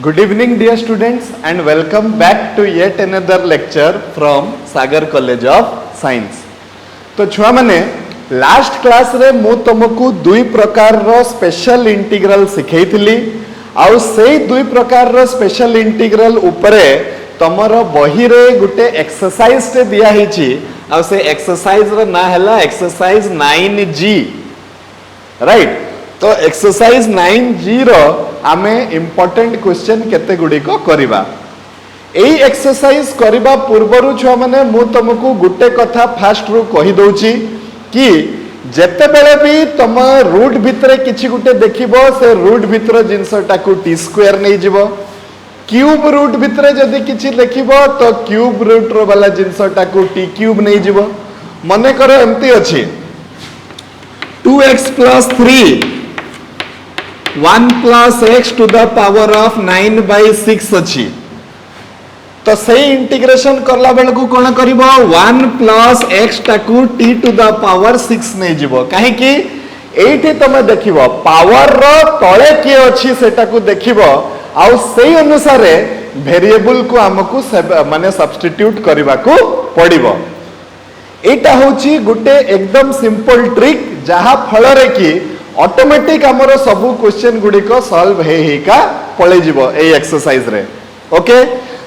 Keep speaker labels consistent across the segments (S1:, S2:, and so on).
S1: Good evening, dear students, and welcome back to yet another lecture from Sagar College of Science. तो छुआ माने last class रे मु तुमको दुई प्रकार रो स्पेशल इंटीग्रल सिखै थिली आउ सेई दुई प्रकार रो स्पेशल इंटीग्रल उपरे तमर बही रे गुटे एक्सरसाइज ते दिया हिची आउ से एक्सरसाइज रो ना हला एक्सरसाइज 9G राइट. तो एक्सरसाइज 9G रो आमे इंपोर्टेंट क्वेश्चन केते गुडी को करिबा. एई एक्सरसाइज करिबा पूर्वरु छुआ माने मु तुमको गुटे कथा फास्ट रु कहि दउची कि जेते बेले भी तुम रूट भितरे किछि गुटे देखिबो से रूट भितर जिंसटा को टी स्क्वायर नै जिवो. क्यूब रूट भितरे जदि किछि देखिबो तो क्यूब रूट रो वाला जिंसटा को टी क्यूब नै जिवो. मने करो एम्ति अछि 2x plus 3 1 plus x to the power of 9/6 अछि. तो से इंटीग्रेशन करला बेल को कोन करिवो 1 plus x टाकू t to the power 6 नै जिवो. काहे कि एठी तमे देखिवो पावर रो तळे के अछि सेटा को देखिवो आउ सेही अनुसार वेरिएबल को हमकु माने सब्स्टिट्यूट करबा को पड़िवो. एटा होची गुटे एकदम सिंपल ट्रिक जहा फल रे कि ऑटोमेटिक हमरो सब क्वेश्चन गुडी को सॉल्व हे का पळे जिवो ए एक्सरसाइज रे. ओके,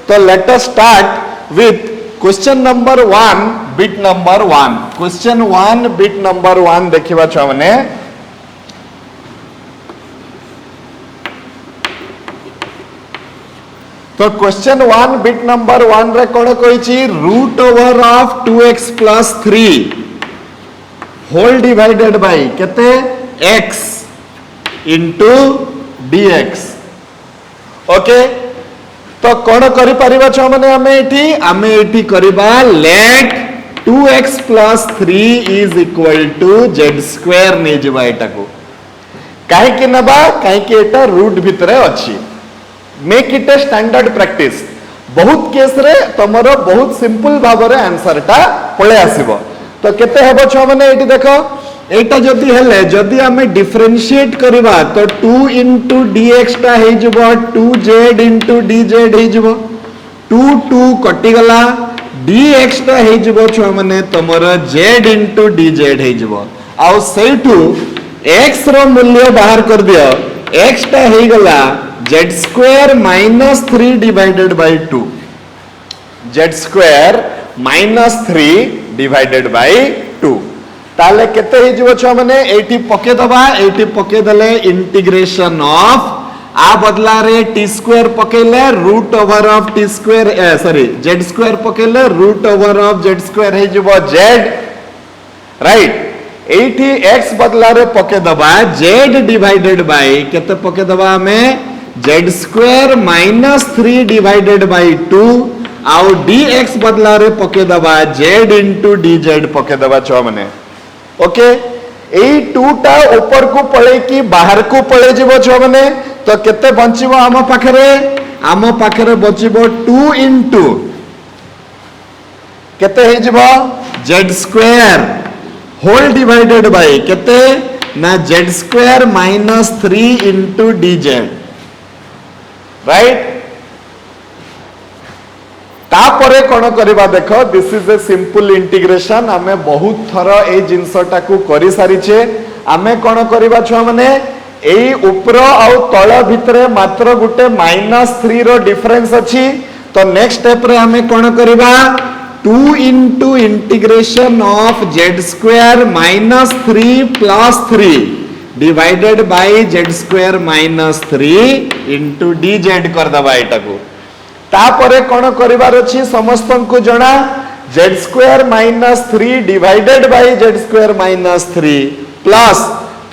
S1: तो let us start with question number 1 bit number 1. Question 1 bit number 1 देखिबा छ माने तो क्वेश्चन 1 बिट नंबर 1 रे कोन कहिची root over of 2x plus 3 whole divided by केते x into dx. ओके, तो कोन करि परिबा छ माने हमें एठी करिबा let 2x plus 3 is equal to z square नै जिबा एटा को. काहे कि नबा काहे कि एटा रूट भितरे अछि. Make it a standard practice. बहुत केस रे तमरो बहुत सिंपल भाबरे आंसर टा पळे आसीबो. तो केते हेबो छ माने एठी देखो एटा जदी हेले जदी हमें डिफरेंशिएट करबा तो 2 into dx टा हे जबो 2z into dz हे जबो 2 कटि गला dx टा हे जबो छ माने तमरो z into dz हे जबो. आउ सेठू x रो मूल्य बाहर कर दियो. x टा हे गला z square minus 3 divided by 2. z square minus 3 divided by 2. ताले केते हे जिवो छ माने एठी पके दबा एठी पके दले इंटीग्रेशन ऑफ आ बदला रे t स्क्वायर पकेले root over of t square sorry z square पकेले root over of z square हे जिवो z राइट. एठी x बदला रे पके दबा z डिवाइडेड बाय केते पके दबा हमें z square minus 3 divided by 2 आउ dx बदला रे पके दबा z into dz पके दबा छ माने. ओके, एई 2 टा ऊपर को पळे की बाहर को पळे जिवो छ माने तो केते बंचिबो हम पाखरे बचिबो 2 into केते हे जिवो z square whole divided by केते ना z square minus 3 into dz right. तापरे कोन करबा देखो this is a simple integration. हमें बहुत थर ए जिंसटा को करि सारी छे. हमें कोन करबा छ माने एई ऊपर आ तळ भितरे मात्र गुटे -3 रो डिफरेंस अछि. तो नेक्स्ट स्टेप रे हमें कोन करबा 2 into integration of z square minus 3 plus 3 divided by z square minus 3 into dz कर दबा एटा को. तापरे कोन करिवार अछि समस्तन को जणा z square minus 3 divided by z square minus 3 plus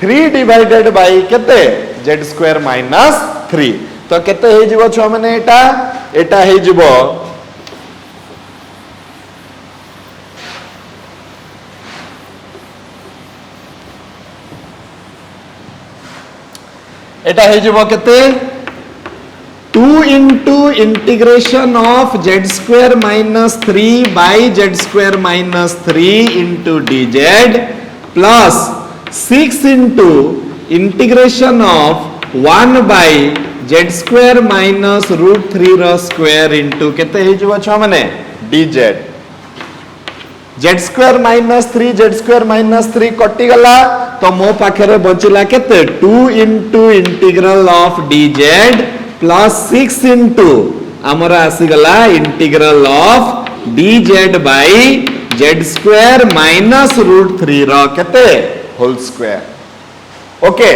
S1: 3 divided by केते z स्क्वायर माइनस 3. तो केते हे जिवो छ माने एटा हे जिवो एटा हे जिवो केते 2 into integration of z square minus 3 by z square minus 3 into dz plus 6 into integration of 1 by z square minus root 3 रो स्क्वायर इंटू केते हे जबो छ माने dz z square minus 3 z square minus 3 कटि गला तो मो पाखरे बचिला केते 2 into integral of dz plus 6 into हमरा आसी गला integral of dz by z square minus root 3 रो केते होल स्क्वायर ओके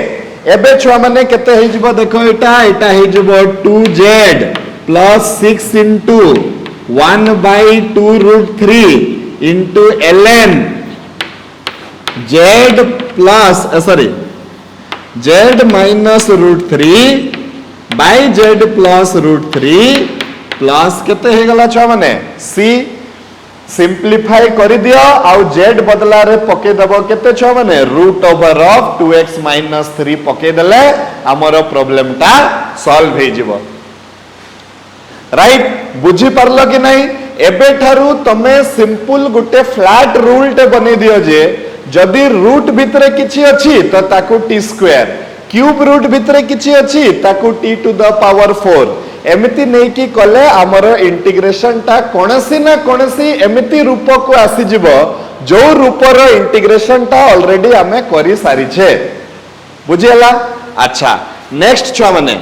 S1: एबे छुआ माने केते हे जबो देखो एटा हे जबो 2z plus 6 into 1 by 2 root 3 into ln z plus sorry z minus root 3 by z plus root 3 plus केते हे गला छुआ माने c सिंप्लीफाई कर दियो आउ z बदला रे पके दबो केते छ माने root over of 2x minus 3 पके देले हमरो प्रॉब्लम ता सॉल्व हे जिवो राइट बुझी परलो कि नहीं एबे ठारू तमे सिंपल गुटे फ्लैट रूल टे बने दियो जे जदी रूट भितरे किछि अछि तो ताकू t स्क्वायर क्यूब रूट भितरे किछि अछि ताकू t टू द पावर 4 एमिति नहीं कि कले हमर इंटीग्रेशन टा कोनसी ना कोनसी एमिति रूप को आसी जिवो जो रूपर इंटीग्रेशन टा ऑलरेडी हमें करि सारी छे बुझियला अच्छा नेक्स्ट छुआ माने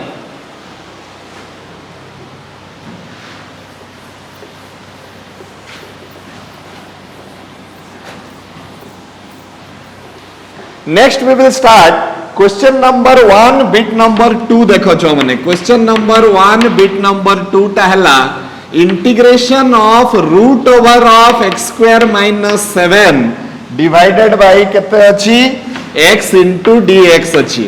S1: next we will start question number 1 bit number 2 देखो छो माने क्वेश्चन नंबर 1 बिट नंबर 2 टा हला integration of root over of x square minus 7 divided by केते अछि x इनटू dx अछि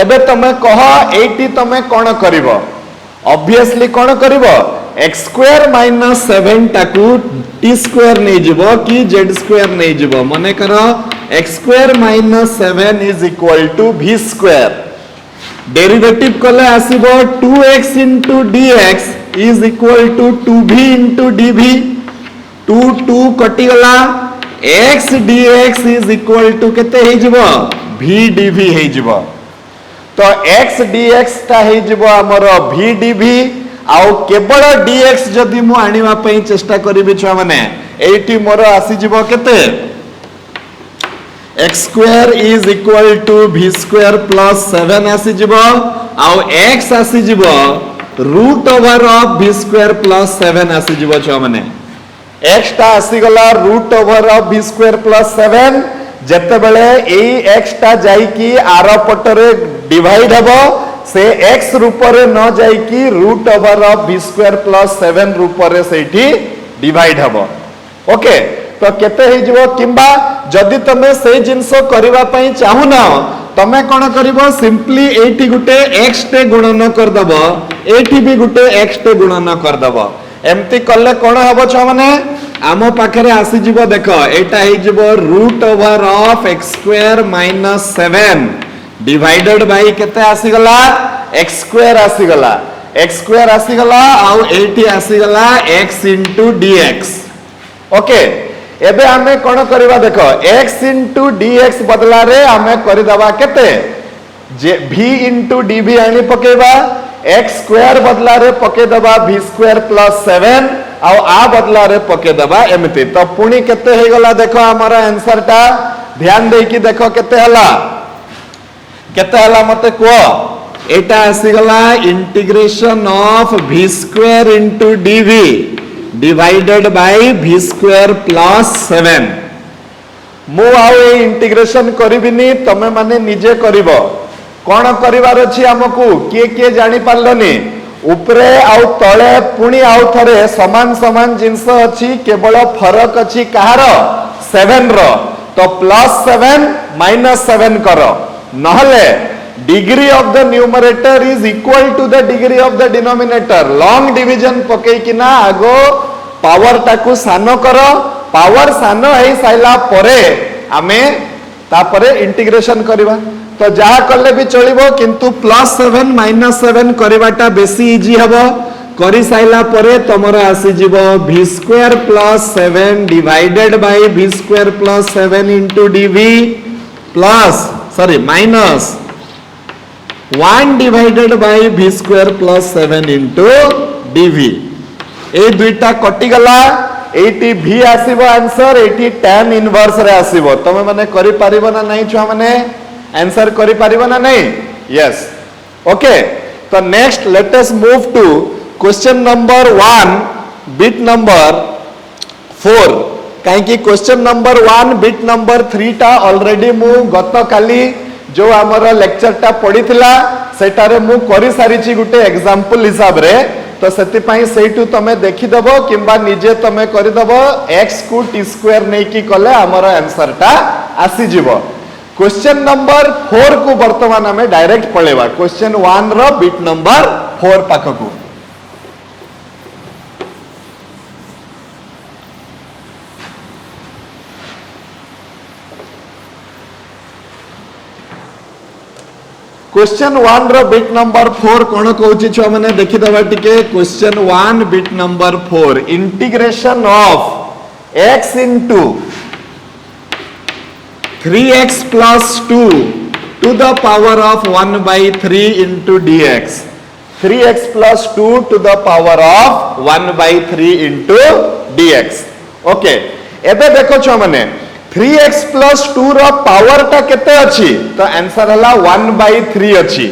S1: एबे तमे कह एटी तमे कोन करिवो ऑब्वियसली कोन करिवो x स्क्वायर माइनस 7 टाकू t स्क्वायर नै जिवो कि z स्क्वायर नै जिवो माने करो x square minus 7 is equal to v square derivative कले आसीबो 2x into dx is equal to 2v into dv 2 कटि गला x dx is equal to केते हे जिवो v dv हे जिवो तो x dx ता हे जिवो हमर v dv आउ केवल dx जदि मु आनिवा पई चेष्टा करिबि छ माने एठी मोर आसी जिवो केते x square is equal to v square plus 7 आसी जिवो आउ x आसी जिवो root over of v square plus 7 आसी जिवो छ माने x ता आसी गला root over of v square plus 7 जते बेले एई x ता जाई की आर पटरे डिवाइड हबो से x रूप रे न जाई की root over of v square plus 7 रूप रे सेठी डिवाइड हबो ओके तो केते हे जिवो किंबा जदि तमे से जिंसो करिवा पई चाहू ना तमे कोन करिवो सिंपली एठी गुटे x टे गुणन कर दबो एठी भी गुटे x टे गुणन कर दबो एम्ति करले कोन हबो छ माने आमो पाखरे आसी जिवो देखो एटा हे जिवो root over of x square minus 7 divided by केते आसी गला x स्क्वायर आसी गला x स्क्वायर आसी गला आउ एठी आसी गला x इनटू dx ओके एबे हमें कोन करबा देखो x इनटू dx बदला रे हमें करि दबा केते जे v इनटू dv आनी पकेबा x स्क्वायर बदला रे पके दबा v स्क्वायर प्लस 7 आ बदला रे पके दबा एमिति तो पुनी केते हे गला देखो हमारा आंसर टा ध्यान दे कि देखो केते हला मते को एटा आसी गला integration of v square into dv divided by v square plus 7 मु आउ ए इंटीग्रेशन करिबिनी तमे माने निजे करिवो कोन करिवार अछि हमकु के जानि पारलनी ऊपरे आउ तळे पुनी आउ थरे समान समान जिंस अछि केवल फरक अछि कहार 7 रो तो प्लस 7 माइनस 7 करो नहले degree of the numerator is equal to the degree of the denominator long division पके किना आगो पावर टाकू सानो करो पावर सानो है साइला परे आमे तापरे इंटीग्रेशन करिबा तो जहा करले भी चलिबो किंतु प्लस 7 माइनस 7 करिबाटा बेसी इजी हबो करि साइला परे तमरा आसी जिवो v square plus 7 divided by v square plus 7 into dv plus sorry minus 1 divided by v square plus 7 into dv ए दुईटा कटि गला एटी v आसीबो आंसर एटी tan इनवर्स रे आसीबो तमे माने करि पारिबो ना नहीं छुआ माने आंसर करि पारिबो ना नहीं यस ओके तो next let us move to question number 1 bit number 4 कहीं क्वेश्चन नंबर 1 बिट नंबर 3 टा ऑलरेडी मु गत काली जो आमर लेक्चर टा पढ़ीथिला सेटारे मु करि सारिची गुटे एग्जांपल हिसाब रे तो सेतिपाई सेटू तमे देखि दबो किंबा निजे तमे करि दबो x को t स्क्वायर नै की कले आमर आंसर टा आसी जिवो क्वेश्चन नंबर 4 को वर्तमान हमें डायरेक्ट पळेवा क्वेश्चन 1 रो बिट नंबर 4 पाखकू क्वेश्चन 1 रो बिट नंबर 4 कोन कहूची छ माने देखि दबा टिके question 1 bit number 4 integration of x into 3x plus 2 to the power of 1 by 3 into dx 3x plus 2 to the power of 1 by 3 into dx okay एबे देखो छ माने 3x plus 2 रो पावर टा केते अछि तो आंसर हला 1 by 3 अछि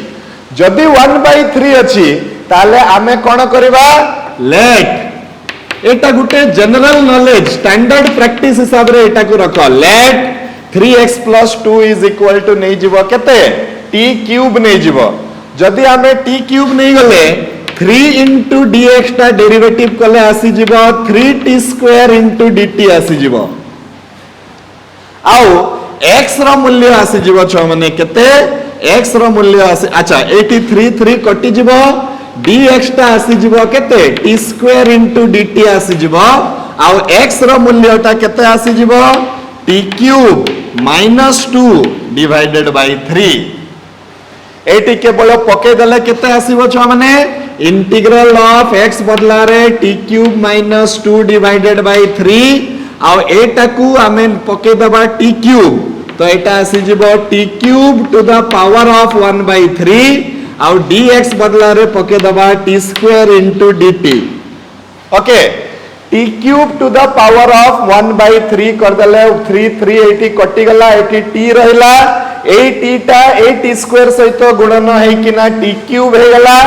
S1: जदि 1 by 3 अछि ताले आमे कोन करबा लेट एटा गुटे जनरल नॉलेज स्टैंडर्ड प्रैक्टिस हिसाब रे एटा को रखो late 3x plus 2 is equal to नहीं जीवो केते t क्यूब नहीं जीवो जदि आमे t क्यूब नहीं गले 3 into dx टा डेरिवेटिव कले आसी जीवो 3t स्क्वायर into dt आसी जीवो आउ x रो मूल्य आसी जीवो छ माने केते x रो मूल्य आसी अच्छा 83 कटि जीवो dx टा आसी जीवो केते t स्क्वायर into dt आसी जीवो आउ x रो मूल्य टा केते आसी जीवो t cube -2 divided by 3 eighty केवल पके दले केते आसीबो छ माने इंटीग्रल ऑफ x बदला रे t क्यूब -2 डिवाइडेड बाय 3 आ एटा को हमें पके दबा t क्यूब तो एटा आसी जिवो t cube to the power of 1 by 3 आ dx बदला रे पके दबा t square into dt okay t cube to the power of 1 by 3 कर दले 3 80 कटि गला 80 t रहिला ए t टा ए t स्क्वायर सहित गुणन है कि ना t क्यूब हे गला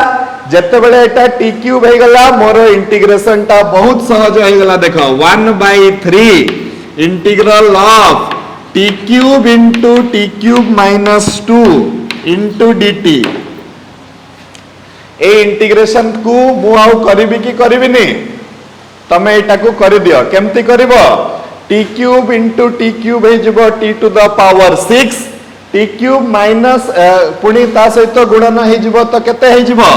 S1: जते बेले एटा t क्यूब हे गला मोर इंटीग्रेशन टा बहुत सहज हे गला देखो 1 by 3 integral of t cube into t cube -2 into dt a integration को मु आउ करबी कि करबिनी तमे एटा को कर दियो केमती करबो t cube into t cube हे जबो t to the power 6 t cube minus पुनी ता सहित गुणन हे जबो तो केते हे जबो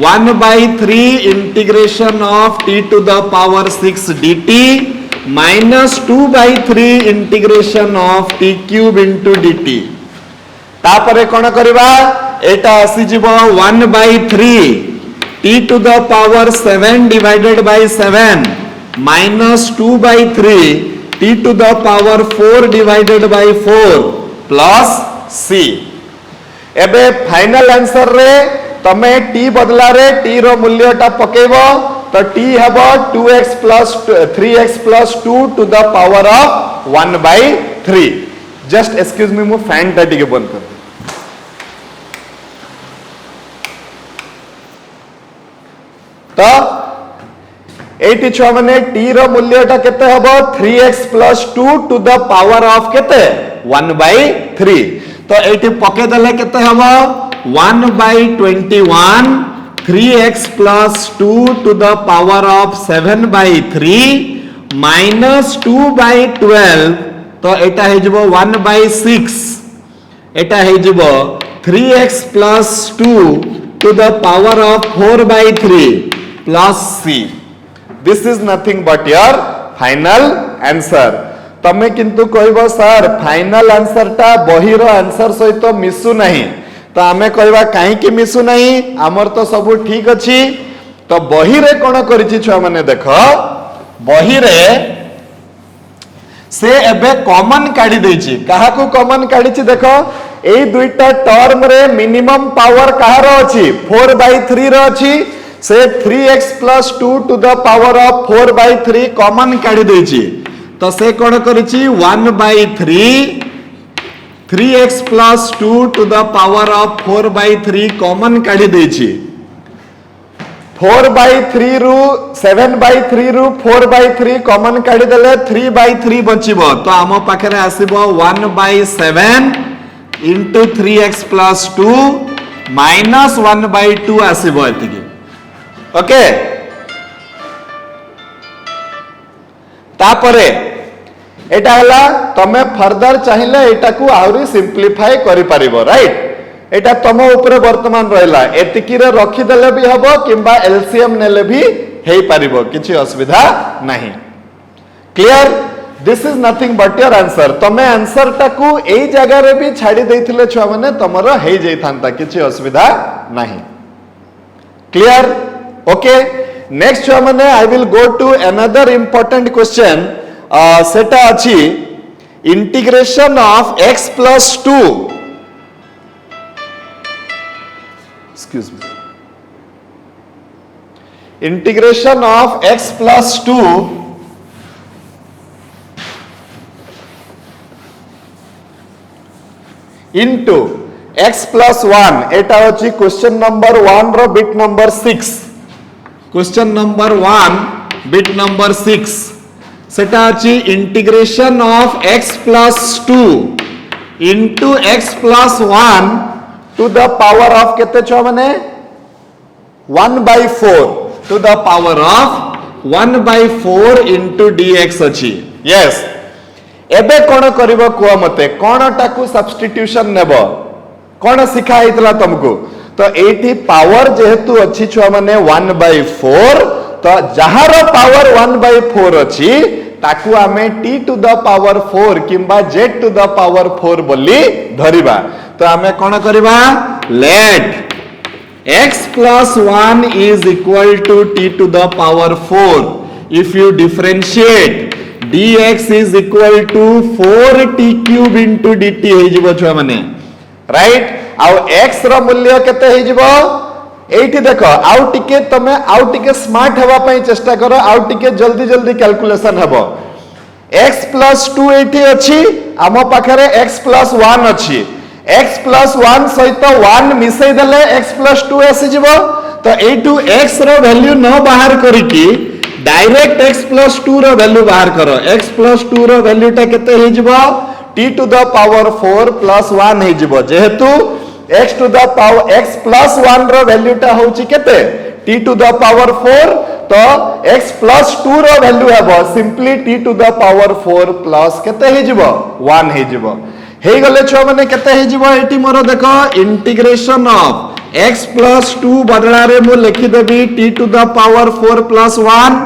S1: 1 by 3 integration of t to the power 6 dt -2 by 3 integration of t cube into dt तापरे कोन करबा एटा आसी जबो 1 by 3 t to the power 7 divided by 7 minus 2 by 3 t to the power 4 divided by 4 plus c एबे final answer रे तमे t बदला रे t रो मूल्य टा पकेबो तो t हबो 2x plus 3x plus 2 to the power of 1 by 3 just excuse me मु फैन टा टिके बंद कर तो एटी छ माने t रो मूल्य टा केते हबो 3x plus 2 to the power of केते 1 by 3 तो एटी पके दले केते हबो 1 by 21 3x plus 2 to the power of 7 by 3 minus 2 by 12 तो एटा हे जबो 1 by 6 एटा हे जबो 3x plus 2 to the power of 4 by 3 plus c this is nothing but your final answer तमे किंतु कहबो सर फाइनल आंसर टा बही रो आंसर सहित मिसु नहीं तो आमे कहबा काहे कि मिसु नहीं हमर तो सब ठीक अछि तो बही रे कोन करिछि छुआ माने देखो बही रे से एबे कॉमन काढी देछि काहा को कॉमन काढिछि देखो ए दुईटा टर्म रे मिनिमम पावर कहार अछि 4/3 रो अछि से 3x + 2 to the power of 4/3 common काढी देछि तो से कोन करिछि 1/3 3x + 2 to the power of 4/3 common काढी देछि 4/3 रु 7/3 रु 4/3 कॉमन काढी देले 3/3 बचिबो तो आम पाखरे आसीबो 1/7 into 3x + 2 minus 1/2 आसीबो एतिकी ओके तापरे एटा हला तमे फर्दर चाहिए एटा को आउरी सिंप्लीफाई करि परिबो राइट एटा तम ऊपर वर्तमान रहला एतिकी रे रखि देले भी हबो किंबा एलसीएम नेले भी हेई परिबो किछि असुविधा नाही clear this is nothing but your answer तमे आंसर टाकू एई जगह रे भी छाडी देथिले छुआ माने तमरो हेई जाई थांता किछि असुविधा नाही क्लियर ओके नेक्स्ट छुआ माने I will go to another important question सेटा अछि integration of x + 2 excuse me integration of x + 2 into x + 1 एटा होची क्वेश्चन नंबर 1 रो bit number 6 question number 1 bit number 6 सेटा अछि integration of x + 2 into x + 1 to the power of केते छ माने 1/4 to the power of 1/4 into dx अछि yes एबे कोन करबो कुआ मते कोन टाकू सब्स्टिट्यूशन नेबो कोन सिखा हितला तुमको तो एठी पावर जेहेतु अछि छ माने 1/4 तो जहार पावर 1/4 अछि ताकू आमे t to the power 4 किंबा z to the power 4 बोली धरिबा तो आमे कोन करबा late x + 1 is equal to t to the power 4 if you differentiate dx is equal to 4t³ into dt हे जिवो छ माने राइट आउ x रो मूल्य केते हे जिवो एठी देखो आउ टिके तमे आउ टिके स्मार्ट हेबा पई चेष्टा करो आउ टिके जल्दी जल्दी कैलकुलेशन हेबो x + 2 एठी अछि आमो पाखरे x + 1 अछि x + 1 सहित 1 मिसै देले x + 2 आसी जिवो तो एठू x रो वैल्यू न बाहर करिकि डायरेक्ट x + 2 रो वैल्यू बाहर करो x + 2 रो वैल्यू टा केते हे जिवो t to the power 4 + 1 हे जिवो जेहेतु x to the power x + 1 row value टा होची केते t to the power 4 तो x + 2 रो वैल्यू हेबो simply t to the power 4 plus केते हे जिवो 1 हे जिवो हे गले छ माने केते हे जिवो एटी मोर देखो इंटीग्रेशन ऑफ x + 2 बदला रे मु लिखि देबी t to the power 4 + 1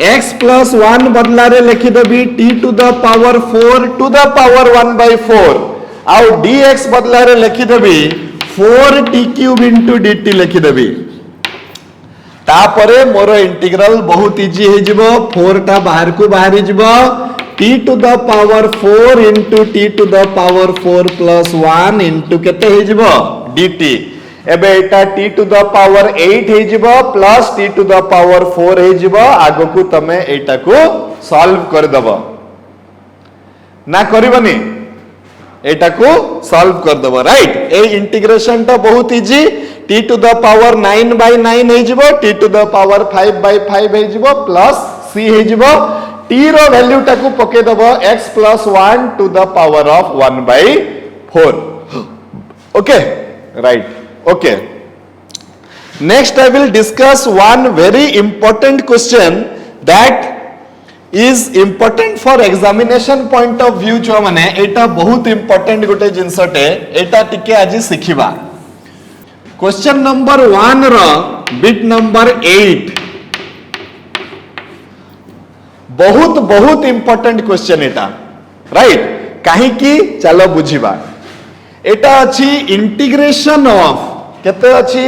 S1: x + 1 बदला रे लिखि देबी t to the power 4 to the power 1/4 आउ dx बदला रे लिखि देबी 4t³ into dt लिखि देबी तापरे मोर इंटीग्रल बहुत इजी हे जिवो 4 टा बाहर को बाहरी जिवो t to the power 4 into t to the power 4 plus 1 into केते हे जिवो dt एबे एटा t to the power 8 हे जिवो plus t to the power 4 हे जिवो आगो को तमे एटा को सॉल्व कर दबो ना करबनी एटा को सॉल्व कर दबो राइट ए इंटीग्रेशन ता बहुत easy t to the power 9/9 हे जिवो t to the power 5/5 हे जिवो प्लस c हे जिवो t रो वैल्यू टा को पके दबो x + 1 to the power of 1/4 okay right okay next I will discuss one very important question that is important for examination point of view जो माने एटा बहुत important गोटे जिंसटे एटा टिके आजि सिखिबा क्वेश्चन नंबर 1 रो बिट नंबर 8 बहुत बहुत important question एटा right काहे की चलो बुझिबा एटा अछि इंटीग्रेशन ऑफ केते अछि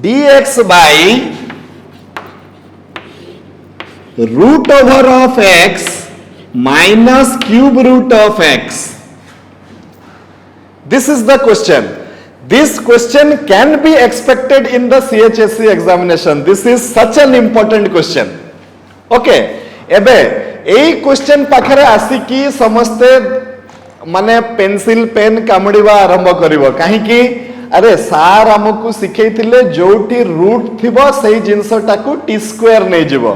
S1: dx by root over of x minus cube root of x This is the question. This question can be expected in the CHSC examination. This is such an important question. Okay. एबे एई question पाखरे आसिकी समस्ते माने pencil pen कामड़ीबा आरंभ करिवो काहे कि अरे सार हमकु सिखैथिले जोटी root थिबो सेही जिंसटाकू टी स्क्वायर नै जिवो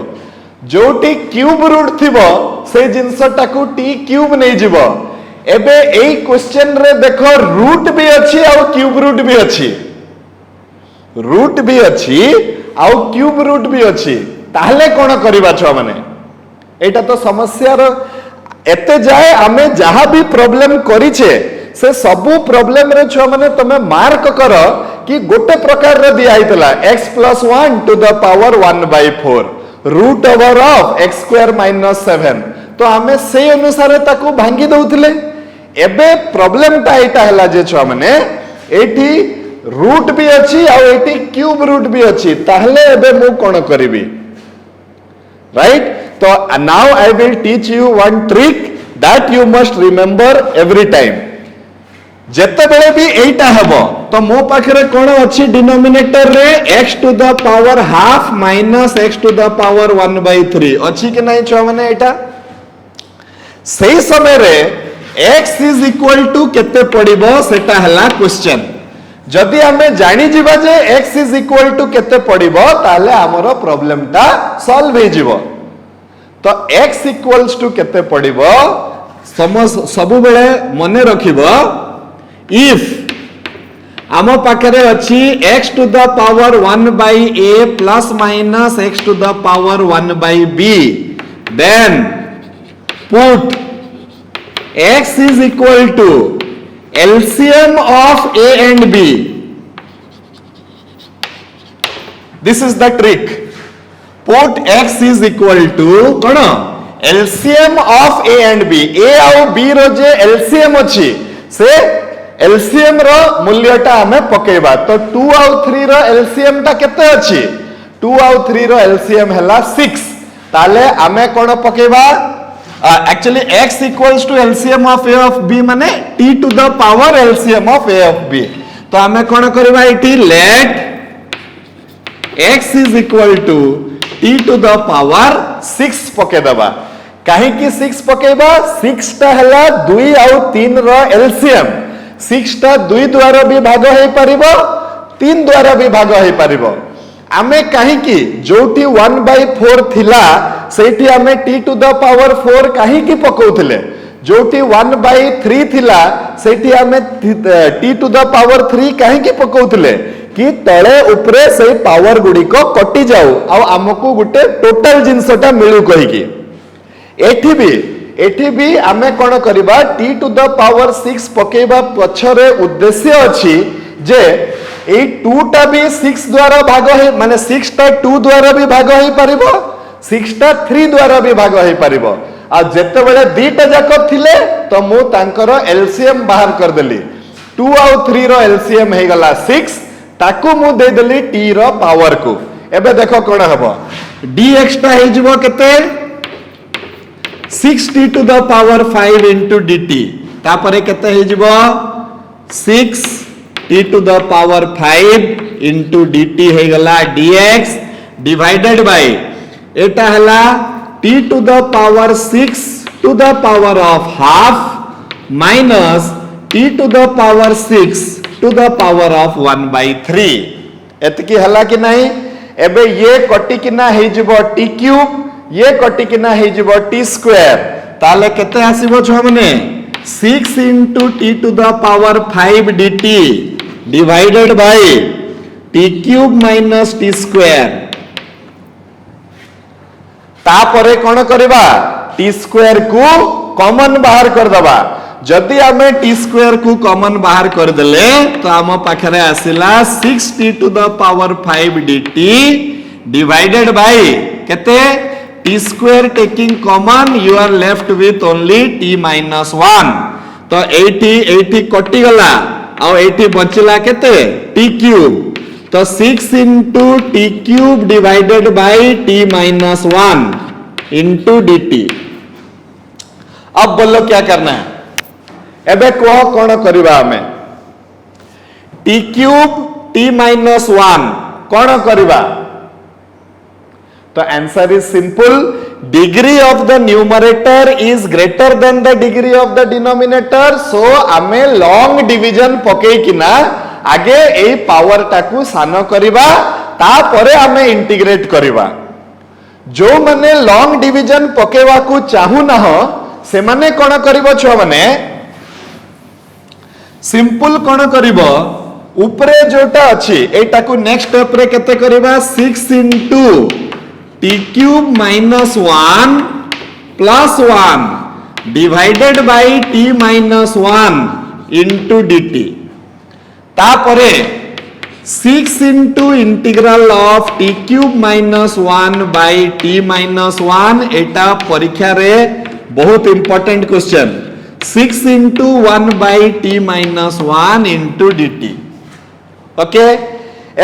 S1: जोटी क्यूब रूट थिबो सेही जिंसटाकू टी क्यूब नै जिवो एबे एई क्वेश्चन रे देखो रूट भी अछि और क्यूब रूट भी अछि रूट भी अछि और क्यूब रूट भी अछि ताहले कोन करिबा छ माने एटा तो समस्या रो एते जाए आमे जहा भी प्रॉब्लम करिछे से सबु प्रॉब्लम रे छ माने तमे मार्क करो कि गोटे प्रकार रे दिया आइतला x + 1 to the power 1/4 root over of x square - 7 तो आमे से अनुसार ताकू भांगी दउथिले एबे प्रॉब्लम ता एटा हला जे छ माने एठी रूट भी अछि आ एठी क्यूब रूट भी अछि ताहले एबे मु कोन करिवि राइट तो now I will teach you one trick that you must remember every time जत्ते बेले भी एटा हबो तो मो पाखरे कोन अछि डिनोमिनेटर रे x to the power half minus x to the power 1/3 अछि कि नै छ माने एटा सही समय रे x इज इक्वल टू केते पडिबो सेटा हला क्वेश्चन जदि हमें जानि जिबा जे x इज इक्वल टू केते पडिबो ताले हमरो प्रॉब्लम ता सॉल्व हे जिवो तो x इक्वल्स टू केते पडिबो सबु बेले मने रखिबो इफ आम पाखरे अछि x to the power 1/a plus minus x to the power 1/b then put x is equal to LCM of a and b. This is the trick. Put x is equal to कौन LCM of a and b. a और b रो जे LCM अछि से LCM रो मूल्यटा हमें पकेबा तो 2 और 3 रो LCM टा केते अछि 2 और 3 रो LCM हला 6 ताले हमें कोन पकेबा actually x equals to LCM of a of b माने t to the power LCM of a of b तो हमें कोन करबा इटी let x is equal to t to the power 6 पके दबा काहे कि 6 पकेबा 6 टा हला 2 और 3 रो LCM 6 टा 2 द्वारा भी भाग होई परिबो 3 द्वारा भी भाग होई परिबो आमे काहे कि जोटी 1/4 थिला सेठी आमे t टू द पावर 4 काहे कि पकोउथिले जोटी 1/3 थिला सेठी आमे t टू द पावर 3 काहे कि पकोउथिले कि तळे ऊपरे से पावर गुडी को कटि जाऊ आ हमकु गुटे टोटल जिंसटा मिलु कहि कि एठी भी आमे कोन करबा t टू द पावर 6 पकेबा पछरे उद्देश्य अछि जे ए 2 टा भी 6 द्वारा भाग है माने 6 टा 2 द्वारा भी भाग होई परिबो 6 टा 3 द्वारा भी भाग होई परिबो आ जत्ते बेले दीटा जाक थिले तो मु तांकर एलसीएम बाहर कर देली 2 और 3 रो एलसीएम हे गला 6 ताकू मु दे देली t रो पावर को एबे देखो कोन हबो dx टा हे जिवो केते 6t to the power 5 into dt तापरे केते हे जिवो 6 t to the power 5 into dt है गला dx divided by एटा हला t to the power 6 to the power of half minus t to the power 6 to the power of 1/3 एतकी हला कि नहीं एबे ये कटि किना हे जिवो t क्यूब ये कटि किना हे जिवो t स्क्वायर ताले केते आसीबो छ माने 6 into t to the power 5 dt divided by t cube minus t square तापरे कोन करबा t स्क्वायर को कॉमन बाहर कर दबा जदि हमें t स्क्वायर को कॉमन बाहर कर देले तो हम पाखरे आसिला 6t to the power 5 dt divided by केते t square taking common you are left with only t minus 1 तो 80 कटि गला और 80 बचला केते t क्यूब तो 6 into t cube divided by t minus 1 into dt अब बोलो क्या करना है एबे को कोन करबा हमें टी क्यूब टी माइनस 1 कौन करवा तो answer is simple degree of the numerator is greater than the degree of the denominator so आमे लॉन्ग डिवीजन पकई किना आगे ए पावर टाकू सान करवा तापरे आमे इंटीग्रेट करवा जो माने लॉन्ग डिवीजन पकेवा को चाहू ना हो से माने कोन करिवो छुआ माने सिंपल कोन करिवो ऊपरे जोटा अछि एटा को नेक्स्ट स्टेप रे केते करबा 6 into t cube minus 1 plus 1 divided by t minus 1 into dt तापरे 6 into integral of t cube minus 1 by t minus 1 एटा परीक्षा रे बहुत important question 6 into 1 by t minus 1 into dt okay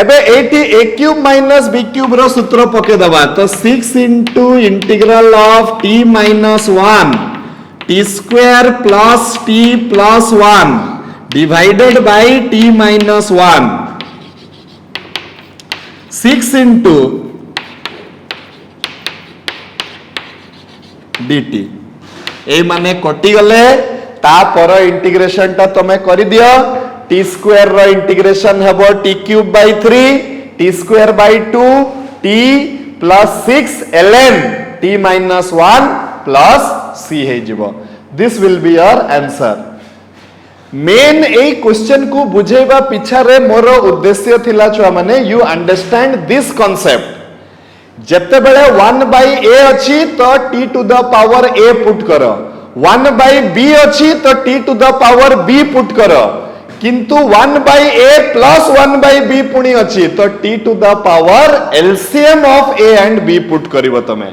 S1: एबे एटी a cube minus b cube रो सूत्र पके दबा तो 6 into integral of t minus 1 t square plus t plus 1 divided by t minus 1 6 into dt ए माने कटि गले ता पर इंटीग्रेशन ता तमे करि दियो टी स्क्वायर रो इंटीग्रेशन हेबो T cube by 3 T square by 2 T plus 6 ln T minus 1 plus c हे जिवो this will be your answer main A question को बुझेबा पिछा रे मोर उद्देश्य थिला छुआ माने यू अंडरस्टैंड दिस कांसेप्ट जते बेले 1 बाय a अछि तो t to the power a put करो 1 बाय b अछि तो t to the power b put करो किंतु 1 by a plus 1 by b पुणी अछि तो t to the power LCM of a and b put करिवो तमे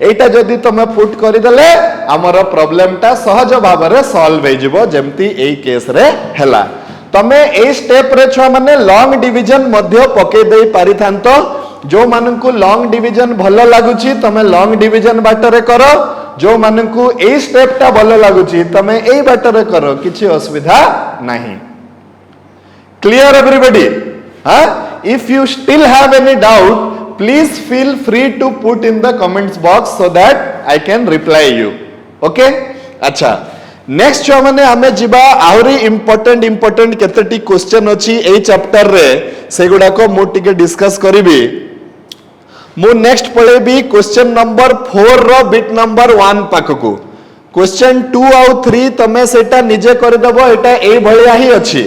S1: एटा जदी तमे पुट करि दले हमर प्रॉब्लम टा सहज भाव रे सॉल्व हे जिवो जेमती एई केस रे हैला तमे ए स्टेप रे छ माने लॉन्ग डिवीजन मध्य पके देई पारिथांतो जो मानकु लॉन्ग डिवीजन भलो लागुची तमे लॉन्ग डिवीजन बाटरे करो जो मानकु ए स्टेप टा भलो लागुची तमे एई बाटरे करो किछि असुविधा नाही Clear everybody? If you still have any doubt, please feel free to put in the comments box so that I can reply you. Okay? अच्छा नेक्स्ट जो माने आमे जिबा आउरी important केतेटी क्वेश्चन अछि ए चैप्टर रे सेगुडा को मु टिके डिस्कस करिबी मु नेक्स्ट पळेबी क्वेश्चन नंबर 4 रो बिट नंबर 1 पाखकु क्वेश्चन 2 आउ 3 तमे सेटा निजे कर दबो एटा ए भलिया ही अछि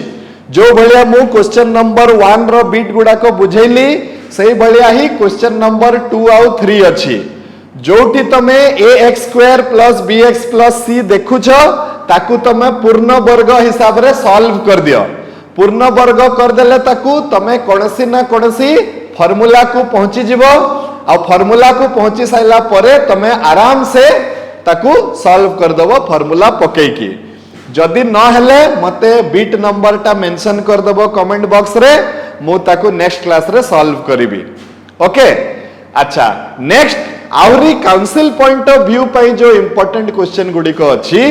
S1: जो भलिया मु क्वेश्चन नंबर 1 रो बिट गुडा को बुझैली सही भलिया ही क्वेश्चन नंबर 2 आउ 3 अछि जोठी तमे ax² + bx + c देखुछ ताकू तमे पूर्ण वर्ग हिसाब रे सॉल्व कर दियो पूर्ण वर्ग कर देले ताकू तमे कोनसी ना कोनसी फार्मूला को पहुंची जिवो आ फार्मूला को पहुंची साइला परे तमे आराम से ताकू सॉल्व कर दबो फार्मूला पकई की जदि न हेले मते बिट नंबर टा मेंशन कर दबो कमेंट बॉक्स रे मु ताकू नेक्स्ट क्लास रे सॉल्व करिवि ओके अच्छा नेक्स्ट आउरी काउंसिल पॉइंट ऑफ व्यू पई जो इंपोर्टेंट क्वेश्चन गुडी को अछि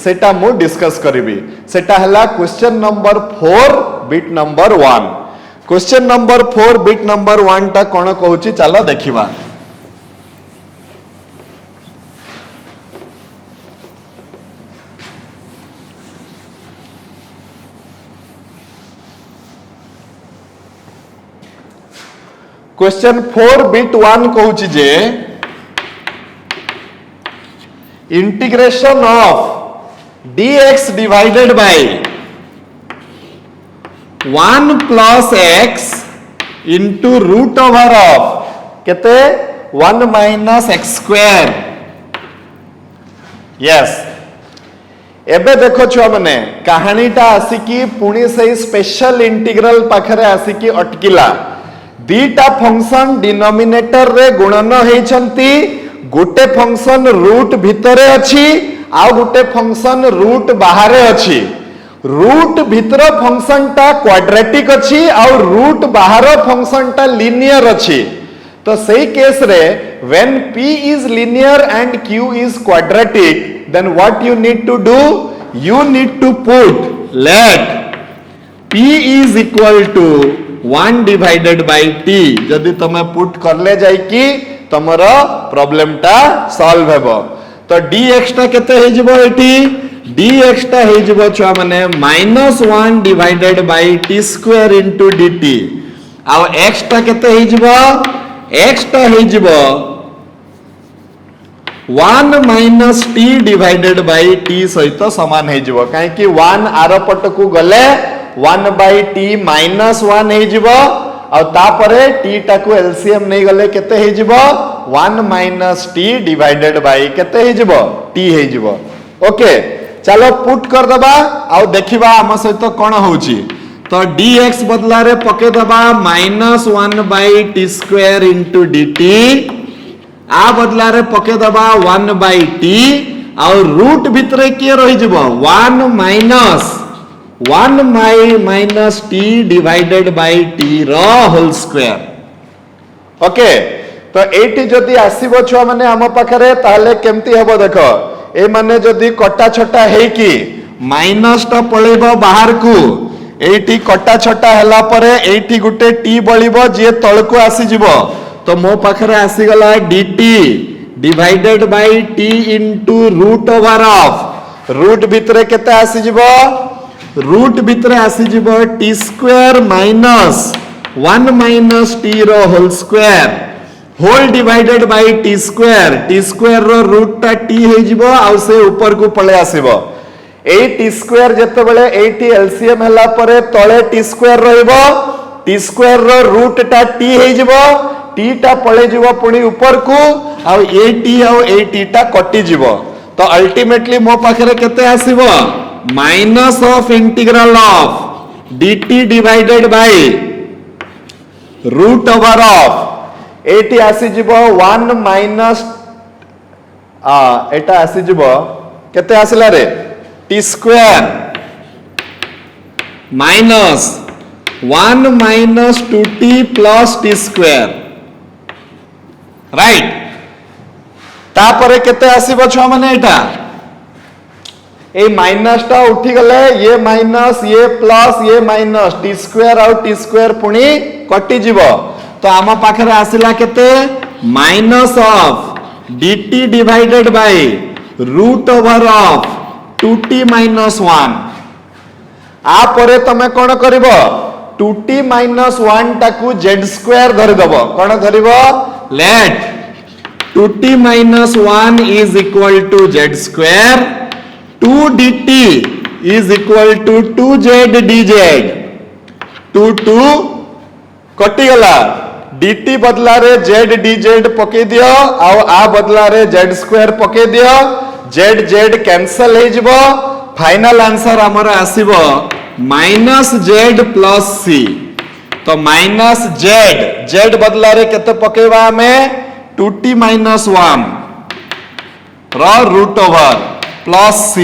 S1: सेटा मु डिस्कस करिवि सेटा हला question number 4 bit number 1 question number 4 bit number 1 टा कोन कहूची चलो देखिबा क्वेश्चन 4 बिट 1 कहूची जे integration of dx divided by 1 plus x into root over of केते 1 माइनस x स्क्वायर यस एबे देखो छुआ माने कहानीटा आसिकी पुणी से स्पेशल इंटीग्रल पाखरे आसिकी अटकिला दीटा फंक्शन डिनोमिनेटर रे गुणन हेचंती गोटे फंक्शन रूट भितरे अछि आ गोटे फंक्शन रूट बाहरे अछि रूट भितर फंक्शन टा क्वाड्रेटिक अछि आ रूट बाहर फंक्शन टा लीनियर अछि तो सही केस रे when p is linear and q is quadratic then what you need to do you need to put let p is equal to 1 divided by t जदि तुम put करले जाई कि तमरो प्रॉब्लम टा सॉल्व हेबो तो dx टा केते हे जिवो एठी dx टा हे जिवो छुआ माने -1 divided by t square into dt uh x टा केते हे जिवो x टा हे जिवो 1 minus t divided by t सहित समान हे जिवो काहे कि 1 आर पट को गले 1 by t minus 1 हे जिवो आ तापरे t टा को एलसीएम नहीं गले केते हे जिवो 1 minus t divided by केते हे जिवो t हे जिवो ओके चलो पुट कर दबा आ देखिबा हम सहित कोन होउची तो dx बदला रे पके दबा -1 by t square into dt आ बदला रे पके दबा 1 by t और रूट भितरे के रही जब 1 minus t divided by t रो होल स्क्वायर ओके तो एटी जदी आसीबो छुआ माने हम पाखरे ताले केमती हेबो देखो ए माने जदी कटा छटा हे कि माइनस टा पळेबो बाहर को एटी कटा छटा हला परे एटी गुटे t बळिबो जे तळको आसी जिवो तो मो पाखरे आसी गला dt divided by t into root over of root भितरे केते आसी जिवो रूट भितरे आसी जिवो t square minus 1 minus t रो whole square whole divided by t square रो रूट टा t हे जिवो आ से ऊपर को पळे आसीबो ए t स्क्वायर जते बेले एटी एलसीएम हला परे तळे t स्क्वायर रहइबो t स्क्वायर रो रूट टा t हे जिवो t टा पळे जिवो पुणी ऊपर को आ a t टा कटि जिवो तो अल्टीमेटली मो पाखरे केते आसीबो minus of integral of dt divided by root over of एटी आसी जिवो 1 माइनस एटा आसी जिवो केते आसिला रे t square minus 1 minus 2t plus t square right तापरे केते आसीबो छुआ माने एटा ए माइनस टा उठी गले ये माइनस ये प्लस ये माइनस t स्क्वायर और t स्क्वायर पुणी कटि जिवो तो आम पाखरे आसिला केते minus of dt divided by root over of 2t minus 1 आ परे तमे कोन करिवो 2t minus 1 टाकू z स्क्वायर धरि दबो कोन धरिवो late 2t minus 1 is equal to z square 2 dt is equal to 2z dz 2 कटि गला dt बदला रे z dz पके दियो आ आ बदला रे z स्क्वायर पके दियो z z कैंसल हे जिवो फाइनल आंसर हमर आसीबो -z प्लस c तो -z बदला रे केते पकेबा हमें 2t minus 1 रो root over plus c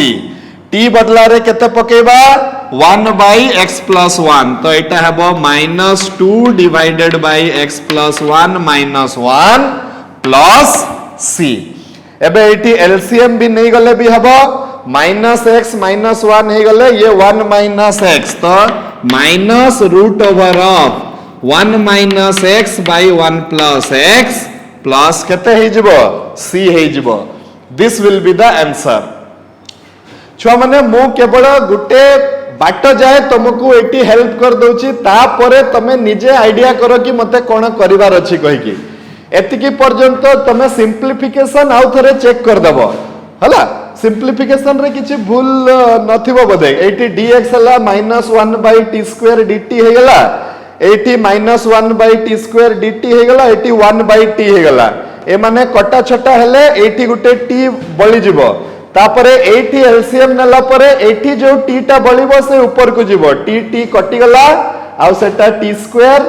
S1: t बदला रे केते पकेबा 1 by x plus 1 तो एटा हेबो -2 divided by x plus 1 minus 1 plus c एबे एटी एलसीएम भी नहीं गले भी हबो -x -1 हे गले ये 1 -x तो minus root over of 1 -x by 1 plus x plus केते हे जिवो c हे जिवो this will be the answer छुआ माने मु केवल गुटे बाट जाए तुमको एटी हेल्प कर दोची तापरे तमे निजे आइडिया करो कि मते कोन करिवार अछि कहि कि एतिकी पर्यंत तमे सिंपलीफिकेशन आउ थरे चेक कर दबो हला सिंपलीफिकेशन रे किछि भूल नथिबो बदे एटी dx हला -1 by t स्क्वायर dt हे गला eighty -1 by t square dt हे गला एटी 1 by t हे गला ए माने कटा छटा हेले एटी गुटे t बळी जिवो तापरे एटी एलसीएम नला परे एटी जो t टा बळीबो से ऊपर को जिवो t कटि गला आ सेटा t square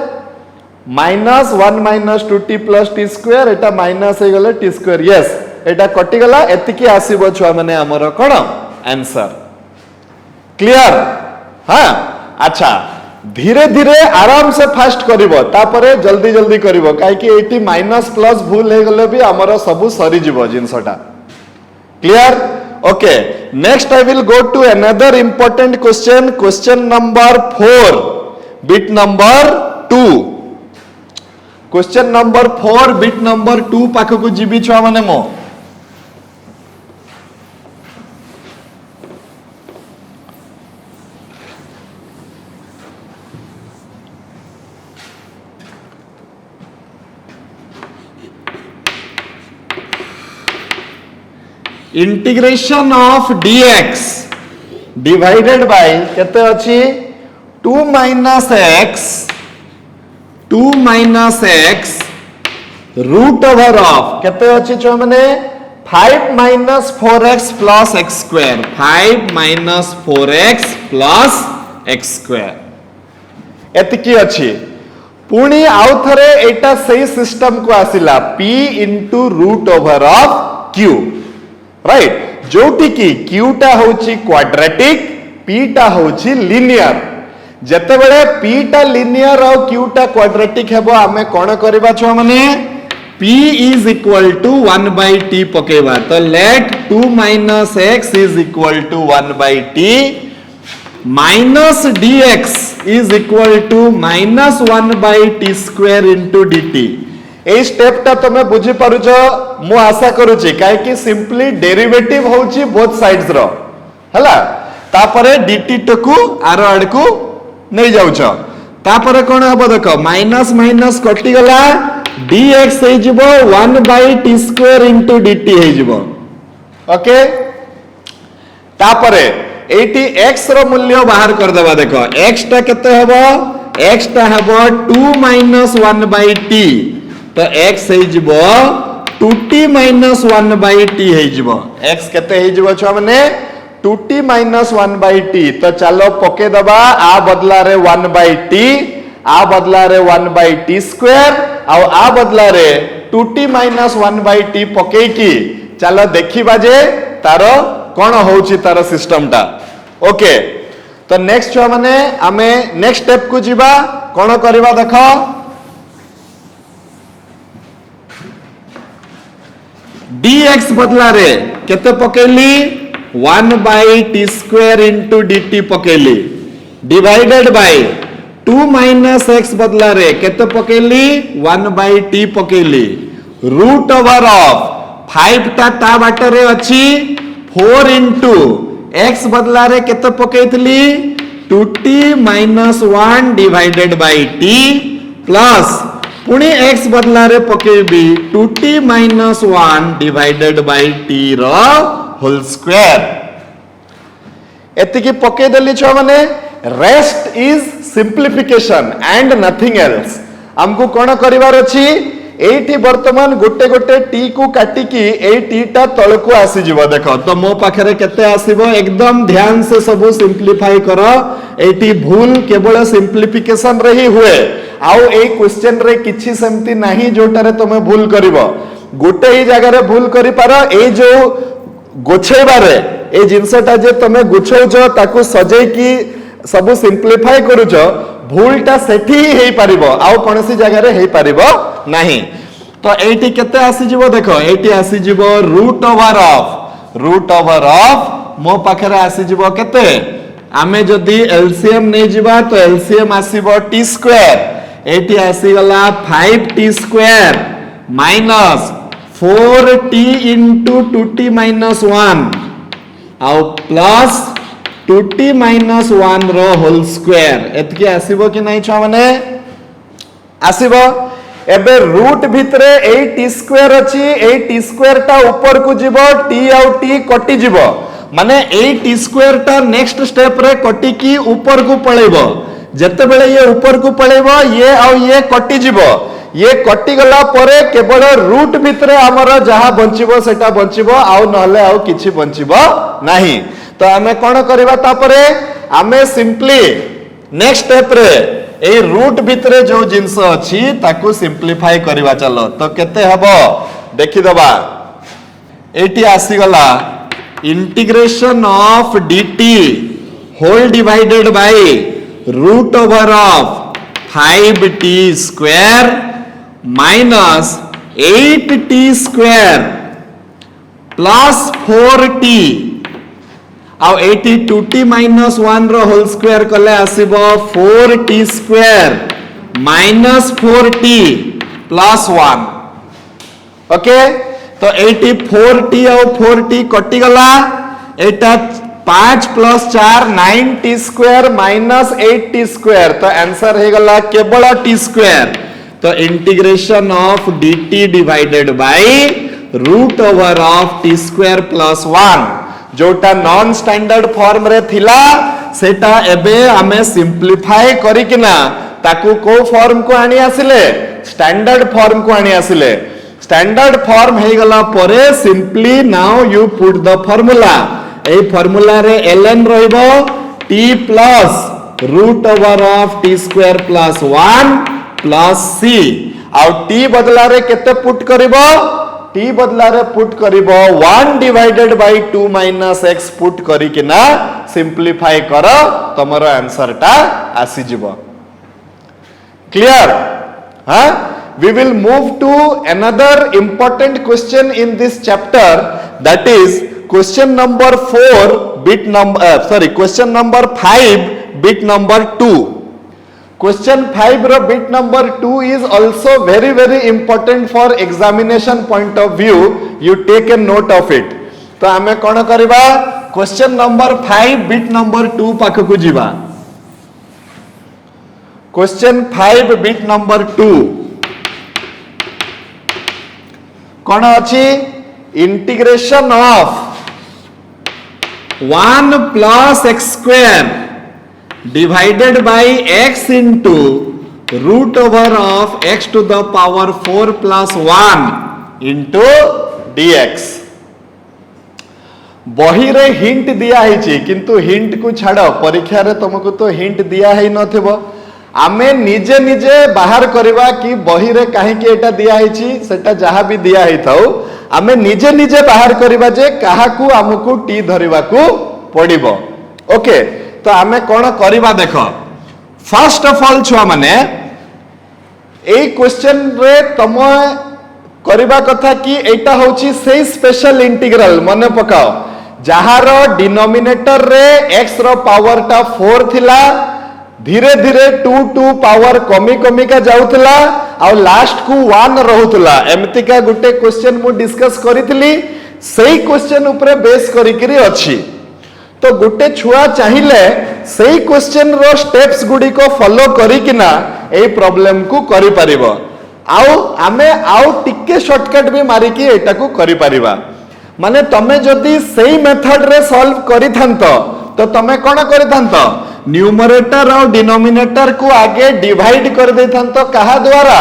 S1: -1 minus 2t plus t square एटा माइनस हे गले t square यस एटा कटि गला एतिकी आसीबो छुआ माने हमर कोन आंसर क्लियर हां अच्छा धीरे धीरे आराम से फास्ट करिवो तापरे जल्दी जल्दी करिवो काहे कि एटी माइनस प्लस भूल हे गले भी हमर सब सरी जिवो जिंसटा clear Okay, next I will go to another important question. Question number 4, bit number 2. Question number 4, bit number 2 पाखकु जीबी छुआ माने मो. Integration of dx divided by केते अछि 2 minus x root over of केते अछि छ माने 5 minus 4x plus x square 5 minus 4x plus x square एतिकी अछि पुणी आउ थरे एटा सही सिस्टम को आसिला p into root over of q right जोटी की q टा होची क्वाड्रेटिक p टा होची लिनियर जते बेले p टा लिनियर और q टा क्वाड्रेटिक हेबो आमे कोन करबा छ माने p is equal to 1 by t पकेबा तो let 2 minus x is equal to 1 by t minus dx is equal to minus 1 by t square into dt ए स्टेप टा तमे बुझी पारुछ मु आशा करूची काहे कि सिंपली डेरिवेटिव होची बोथ साइड्स रो हला तापरे dt टकू आरो आडकू नै जाउछ तापरे कोन हबो देखो माइनस माइनस कटि गला dx हे जिवो 1 by t square into dt हे जिवो ओके तापरे एटी x रो मूल्य बाहर कर देबा देखो x टा केते हबो x टा हबो 2 माइनस 1 बाय t तो x हे जिवो 2t माइनस 1 बाय t हे जिवो x केते हे जिवो छ माने 2t माइनस 1 बाय t तो चलो पके दबा आ बदला रे 1 बाय t आ बदला रे 1 बाय t स्क्वायर आ बदला रे 2t माइनस 1 बाय t पके की चलो देखिबा जे तारो कोन होउची तारो सिस्टम टा ओके तो नेक्स्ट छ माने आमे नेक्स्ट स्टेप को जिबा कोन करबा देखो dx बदला रे केते पकेली 1 by t square into dt पकेली डिवाइडेड बाय 2 माइनस x बदला रे केते पकेली 1 बाय t पकेली रूट ओवर ऑफ 5 ता बाटरे अछि 4 इनटू x बदला रे केते पकेतली 2t minus 1 divided by t plus पुणी x बदला रे पकेबी 2t minus 1 divided by t रो होल स्क्वायर एतिकी पके देली छ माने rest is simplification and nothing else हमको कोन करिवार अछि एठी वर्तमान गोटे गोटे t को काटी की ए t टा तळ को आसी जिवो देखो तो मो पाखरे केते आसीबो एकदम ध्यान से सब सिंप्लीफाई करो एठी भूल केवल सिंप्लिफिकेशन रे ही हुए आउ ए क्वेश्चन रे किछि सेमती नाही जोटारे तमे भूल करिवो गोटे ही जगह रे भूल करि पारो ए जो गोछेबारे ए जिंसटा जे तमे गुछौछ ताकू सजै की सब सिंप्लीफाई करूछ भूलटा सेठी ही हेई पारिबो आउ कोनसी जगह रे हेई पारिबो नाही तो एटी केते आसी जिवो देखो एटी आसी जिवो रूट ओवर ऑफ मो पाखरे आसी जिवो केते आमे जदी एलसीएम नै जिबा तो एलसीएम आसीबो t स्क्वायर एटी आसी गला 5t square minus 4t into 2t minus 1 आउ प्लस 2t माइनस 1 रो होल स्क्वायर एतकी आसीबो कि नै छ माने आसीबो एबे रूट भितरे ए t स्क्वायर अछि ए t स्क्वायर ता ऊपर को जिवो t आउ t कटि जिवो माने ए t स्क्वायर ता नेक्स्ट स्टेप रे कटि की ऊपर को पळेबो जते बेले ये ऊपर को पळेबो ये आउ ये कटि जिवो ये कटि गला परे केवल रूट भितरे हमर जहा बंचिबो सेटा बंचिबो आउ नहले आउ किछि बंचिबो नाही तो आमे कोन करबा ता परे आमे सिंपली नेक्स्ट स्टेप रे ए रूट भितरे जो जिंस अछि ताकू सिंप्लीफाई करबा चलो तो केते हबो देखि दबा एटी आसी गला integration of dt whole divided by root over of 5t square minus 8t square plus 4t आउ एटी 2t माइनस 1 रो होल स्क्वायर कले आसीबो 4t square minus 4t plus 1 okay तो एटी 4t और 4t कटि गला एटा 5 plus 4 9t square minus 8t square तो आंसर हे गला केवल t स्क्वायर तो integration of dt divided by root over of t square plus 1 जोटा नॉन स्टैंडर्ड फॉर्म रे थिला सेटा एबे हमें सिंपलीफाई करिकिना ताकू को फॉर्म को आनी आसिले स्टैंडर्ड फॉर्म को आनी आसिले स्टैंडर्ड फॉर्म हे गला परे simply now you put the formula ए फार्मूला रे ln रहइबो t plus root over of t square plus 1 plus c आउ t बदला रे केते पुट करिवो t बदला रे पुट करिवो 1 divided by 2 minus x put करिकिना सिंपलीफाई कर तमरो आंसर टा आसी जिवो क्लियर हां we will move to another important question in this chapter that is question number 4 bit number question number 5 bit number 2 question 5 ro bit number 2 is also very important for examination point of view you take a note of it तो हमें कोन करबा question number 5 bit number 2 पाख को जीवा question 5 bit number 2 कोन अछि integration of 1 plus x square divided by x into root over of x to the power 4 plus 1 into dx बही रे हिंट दिया है किंतु हिंट को छाड़ परीक्षा रे तुमको तो हिंट दिया है नथिबो आमे निजे निजे बाहर करवा कि बही रे काहे कि एटा दिया है सेटा जहां भी दिया है थाउ आमे निजे निजे बाहर करवा जे काहा को हमकु टी धरिबा को पड़िबो ओके तो आमे कोन करवा देखो फर्स्ट ऑफ ऑल छुआ माने ए क्वेश्चन रे तम करवा कथा कि एटा होची से स्पेशल इंटीग्रल मने पकाओ जहार डिनोमिनेटर रे x रो पावर टा 4 थिला धीरे धीरे 2 पावर कमी कमी का जाउतला और लास्ट को 1 रहउतला एमती का गुटे क्वेश्चन मु डिस्कस करितली सेही क्वेश्चन ऊपर बेस करिकरी अछि तो गुटे छुआ चाहिए सेही क्वेश्चन रो स्टेप्स गुडी को फॉलो करिकिना ए प्रॉब्लम को करि परिबो आउ आमे आउ टिके शॉर्टकट भी मारी कि एटा को करि परिबा माने तमे जदी सेही मेथड रे सॉल्व करिथांतो तो तमे कोन करिथांतो न्यूमरेटर और डिनोमिनेटर को आगे डिवाइड कर देथांतो कहा द्वारा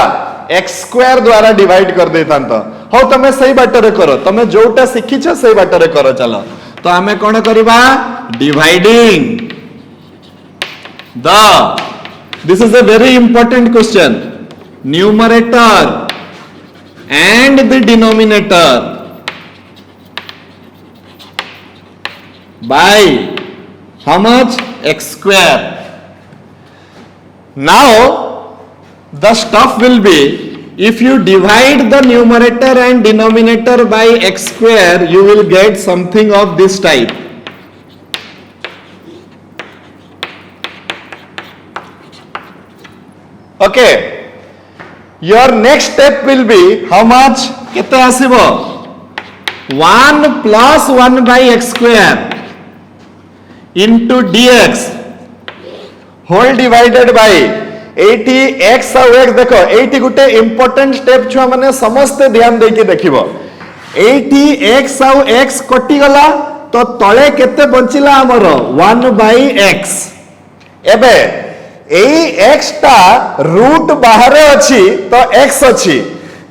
S1: x स्क्वायर द्वारा डिवाइड कर देथांतो हो तमे सही बाटरे करो तमे जोटा सिखिछ सही बाटरे करो चलो तो हमें कौन करिबा dividing the this is a very important question numerator and the denominator by how much x square now the stuff will be if you divide the numerator and denominator by x square you will get something of this type okay your next step will be how much kete asibo 1 plus 1 by x square into dx whole divided by 80 x और x देखो 80 गुटे important step छुआ माने समस्त ध्यान देके देखिबो 80 x और x कटि गला तो तळे केते बंचिला हमर 1 by x एबे एई x ता रूट बाहरे अछि तो x अछि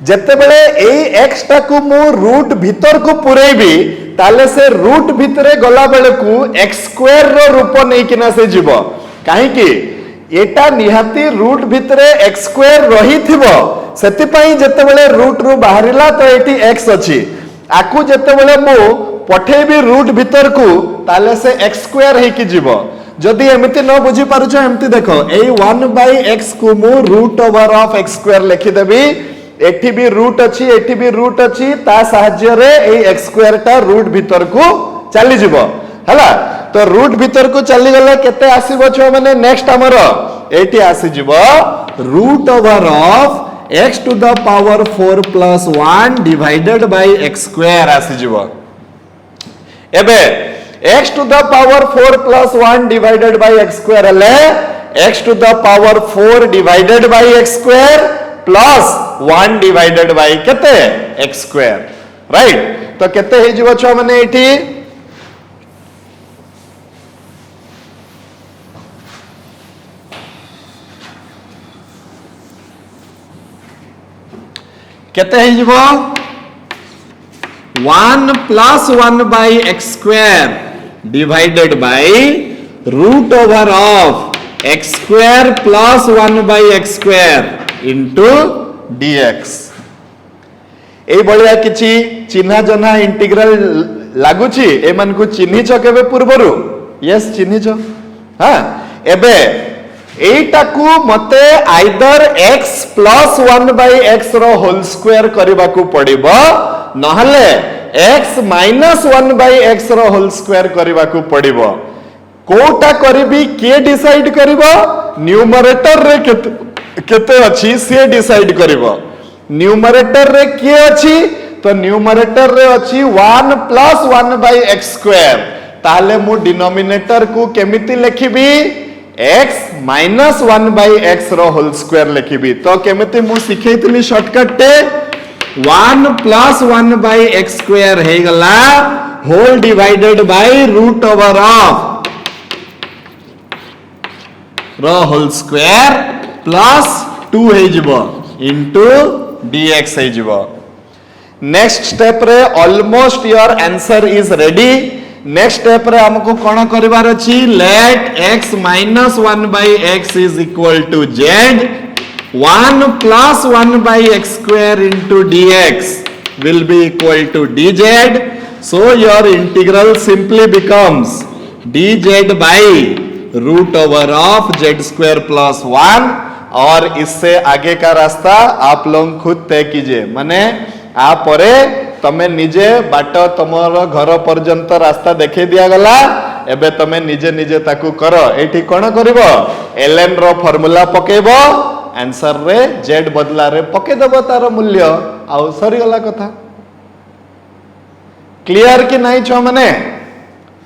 S1: जते बेले एई x ता को मु रूट भीतर को पुरेबी ताले से रूट भितरे गला बेले को x स्क्वायर रो रूप नै किना से जीवो काहे कि एटा निहाती रूट भितरे x स्क्वायर रही थिबो सेति पई जते बेले रूट रो बाहरिला तो एटी x अछि आकु जते बेले मु पठेबी रूट भीतर को ताले से x स्क्वायर हे कि जीवो जदि एमिति न बुझी पारुछ एमिति देखो ए 1 by x को मु root over of x square लिखि देबी एठी भी रूट अछि एठी भी रूट अछि ता सहाय्य रे ए x स्क्वायर टा रूट भीतर को चली जीवो हला तो रूट भीतर को चली गले केते आसीबो छो माने नेक्स्ट हमर एटी आसी जिवो root over of x to the power 4 plus 1 divided by x square आसी जिवो एबे x to the power 4 plus 1 divided by x square हले x to the power 4 divided by x square plus 1 divided by केते x square right तो केते हे जिवो छो माने एठी केते हे जिवो 1 plus 1 by x square divided by root over of x square plus 1 by x square into dx ए बलिया किछि चिन्हा जन्हा इंटीग्रल लागुछि ए मन को चिन्हि छ केबे पूर्वरु यस चिन्हि छ हां एबे एटाकू मते either x plus 1 by x रो होल स्क्वायर करबा को पड़िबो नहले x minus 1 by x रो होल स्क्वायर करबा को पड़िबो कोटा करबी के डिसाइड करबो न्यूमरेटर रे केते अछि से डिसाइड करबो न्यूमरेटर रे के अछि तो न्यूमरेटर रे अछि 1 plus 1 by x square ताले मु डिनोमिनेटर को केमिति लिखिबी x minus 1 by x रो होल स्क्वायर लिखिबी तो केमिति मु सिखैतली शॉर्टकट टे 1 plus 1 by x square हे गला whole divided by root over of रो होल स्क्वायर प्लस 2 हे जिवो इनटू dx हे जिवो नेक्स्ट स्टेप रे almost your answer is ready next step रे हमको कोन करिवार अछि लेट x minus 1 by x is equal to z 1 plus 1 by x square into dx will be equal to dz so your integral simply becomes dz by root over of z square plus 1 और इससे आगे का रास्ता आप लोग खुद तय कीजिए माने आ परे तमे निजे बाट तमर घर पर्यंत रास्ता देखे दिया गला एबे तमे निजे निजे ताकू करो एठी कोन करिवो ln रो फार्मूला पकेबो आंसर रे z बदला रे पके देबो तार मूल्य आ सरी गला कथा क्लियर कि नहीं छ माने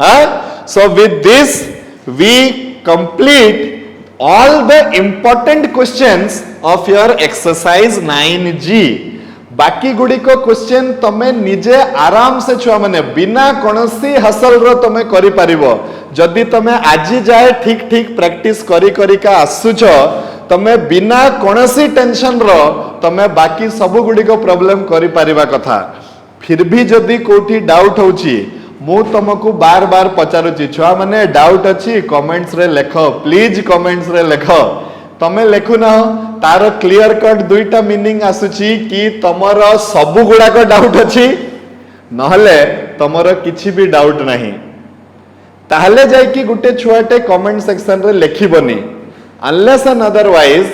S1: हां so with this we complete all the important questions of your exercise 9G बाकी गुडी को क्वेश्चन तमे निजे आराम से छुआ माने बिना कोनसी हसल रो तमे करि परिबो जदी तमे आजी जाए ठीक ठीक प्रैक्टिस करी करी का आसुछ तमे बिना कोनसी टेंशन रो तमे बाकी सब गुडी को प्रॉब्लम करि परिबा कथा फिर भी जदी कोठी डाउट होची मु तुमको बार बार पचारुची छुआ माने डाउट अछि कमेंट्स रे लेखो प्लीज कमेंट्स रे लेखो तमे लेखु ना तार क्लियर कट दुईटा मीनिंग आसुची कि तमर सब गुडा को डाउट अछि नहले तमर किछि भी डाउट नाही ताहले जाय कि गुटे छुआटे कमेंट सेक्शन रे लेखिबनी अनलेस एंड अदरवाइज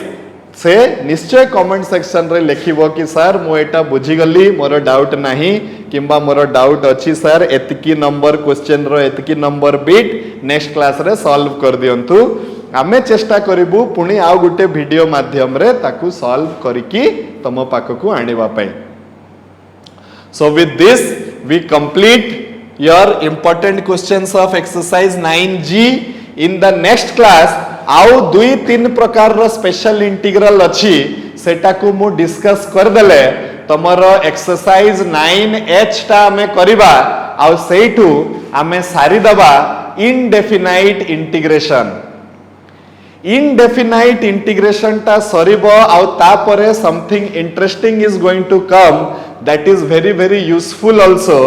S1: से निश्चय कमेंट सेक्शन रे लेखिबो कि सर मु एटा बुझी गली मोर डाउट नाही किंबा मोर डाउट अछि सर एतकी नंबर क्वेश्चन रो एतकी नंबर बिट नेक्स्ट क्लास रे सॉल्व कर दियंतु आमे चेष्टा करिबु पुणी आउ गुटे वीडियो माध्यम रे ताकू सॉल्व करिकी तम पाखकू आनिबा पई so with this we complete your important questions of exercise 9G in the next class आउ दुई तीन प्रकार रो स्पेशल इंटीग्रल अछि सेटा को मु डिस्कस कर देले तमरो एक्सरसाइज 9H ता हमें करिबा आउ सेइठू हमें सारी दबा इनडेफिनाइट इंटीग्रेशन इनडेफिनाइट इंटीग्रेशन ता सरीबो आउ तापरे something interesting is going to come that is very useful also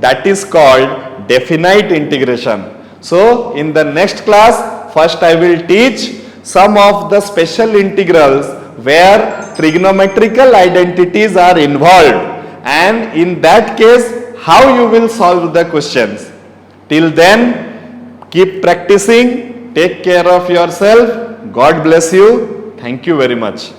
S1: that is called definite integration so in the next class first I will teach some of the special integrals where trigonometrical identities are involved and in that case how you will solve the questions till then keep practicing take care of yourself god bless you thank you very much